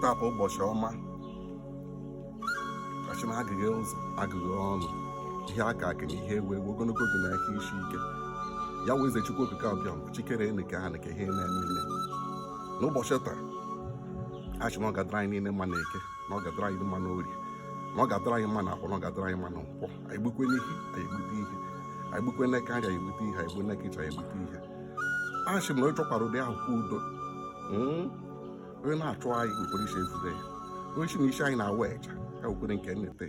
tapụ ụbọchị ọma kachi na agịghị ụzọ agịghị ọnụ ihe aka akị na ihe ewe ogologo oge na aka isi ike ya wee eze Chukwu okike abịa chikere neke ha neke ihe na-eme n'ụbọchị taa achị na ọ gadara anyị niile mma na eke na ọ gadara anyị mma na orie na ọ gadara anyị mma na akwụ na ọ gadara anyị mma na nkwọ anyị gbukwe n'ihi anyị egbute ihe anyị gbukwe n'eke anya anyị egbute ihe anyị gbu n'eke iche anyị egbute ihe achị m na onye chọkwara ụdị akwụkwọ udo onye na-achụ anyị okporo isi ezure ya onye si na isi anyị na-awa eja ya wekwere nke nnete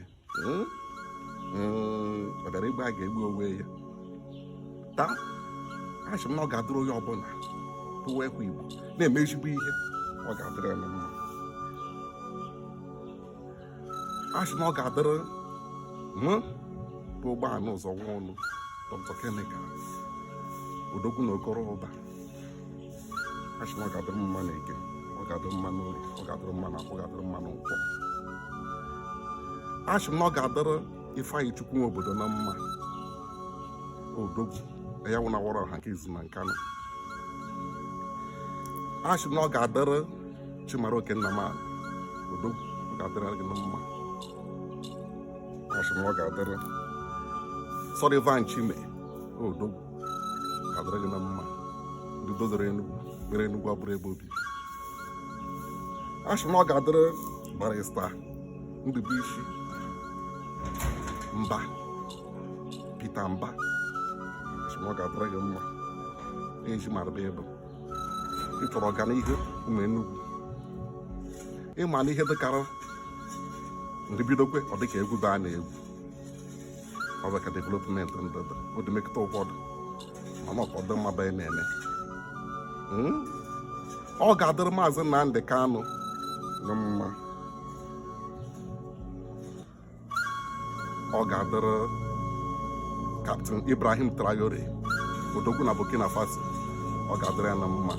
ọ bịara igbe a ga-egbu onwe ya taa achị m na ọ ga-adịrị onye ọbụla tụwa ekwe Igbo na-eme ezigbo ihe ọ ga-adịrị ya na mma achị na ọ ga-adịrị bụ ụgbọala ụzọ nwa ọnụ Dr. Kemikal odogwu na okorobịa achị na ọ ga-adịrị mma na eke ọ ga-adịrị mma n'orie ọ ga-adịrị mma na akwụ ọ ga-adịrị mma na nkwọ achị m na ọ ga-adịrị Ifeanyị Chukwu nwe obodo na mma odogwu ya wụ na wara ọha nke izu na Nkanu achị m na ọ ga-adịrị Chimara Okennamali odogwu ọ ga-adịrị gị na mma achị m na ọ ga-adịrị Sullivan Chime odogwu ga-adịrị gị na mma ndị dozere Enugu mere Enugu abụrụ ebe obibi achị m na ọ ga-adịrị Barrister Ndubuisi Mba Peter Mba achị m na ọ ga-adịrị gị mma eji maraba ebe ị chọrọ ọganihu ụmụ Enugu ịma na ihe dịkara ndị bidokwe ọ dịka egwu be a na-egwu ọ bụ ka development ndịda ọ dị mekọta ụfọdụ mana ọkọdụ mmadụ anyị na-eme ọ ga-adịrị Maazị Nnamdi Kanu na mma ọ ga-adịrị Captain Ibrahim Traore odogwu na Burkina Faso ọ ga-adịrị ya na mma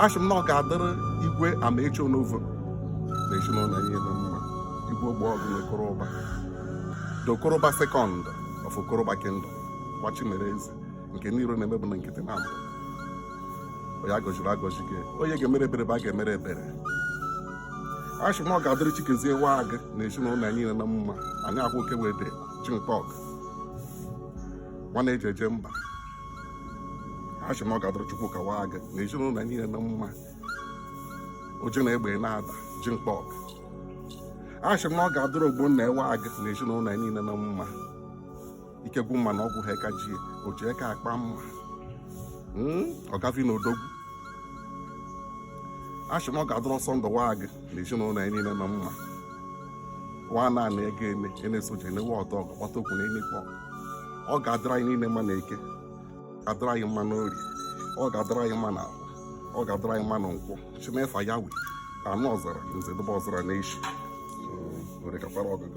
achị m na ọ ga-adịrị Igwe Amaechi Onovo na ezinụlọ ihe na mma Igwe Ogbuọgụ na Okoroba the Okoroba second of Okoroba Kingdom Gbachimereze nke n'iro na-emebu na nkịtị na mbụ onye agọziri agọzi gị onye ga-emere ebere bụ a ga-emere ebere achị m na ọ ga-adịrị Chikezie Nwagị na ezinụlọ niile na mma anyị ahụ oke wede Chinkpọk nwana eji eje mba achị m na ọ ga-adịrị Chukwuka Nwagị na ezinụlọ niile na mma oje na egbe na-ada Chinkpọk achị m na ọ ga-adịrị Ogbonna Nwagị na ezinụlọ niile na mma ikegwu mma na ọgwụ ha eka ji o ji eka akpa mma ọgavi na odogwu achị m ọ ga-adịrị Ọsọndụ Nwagị na ezinụlọ ya niile na mma nwana na ego eme na-esoje enewe ọdọ ọgụ kpọta okwu na enekpọ ọ ga-adịrị anyị niile mma na eke ga-adịrị anyị mma n'orie ọ ga-adịrị anyị mma na ahụ ọ ga-adịrị anyị mma na nkwọ chimefa ya wi anụ ọzara nze dụba ọzara na echi were kakwara ọgụgụ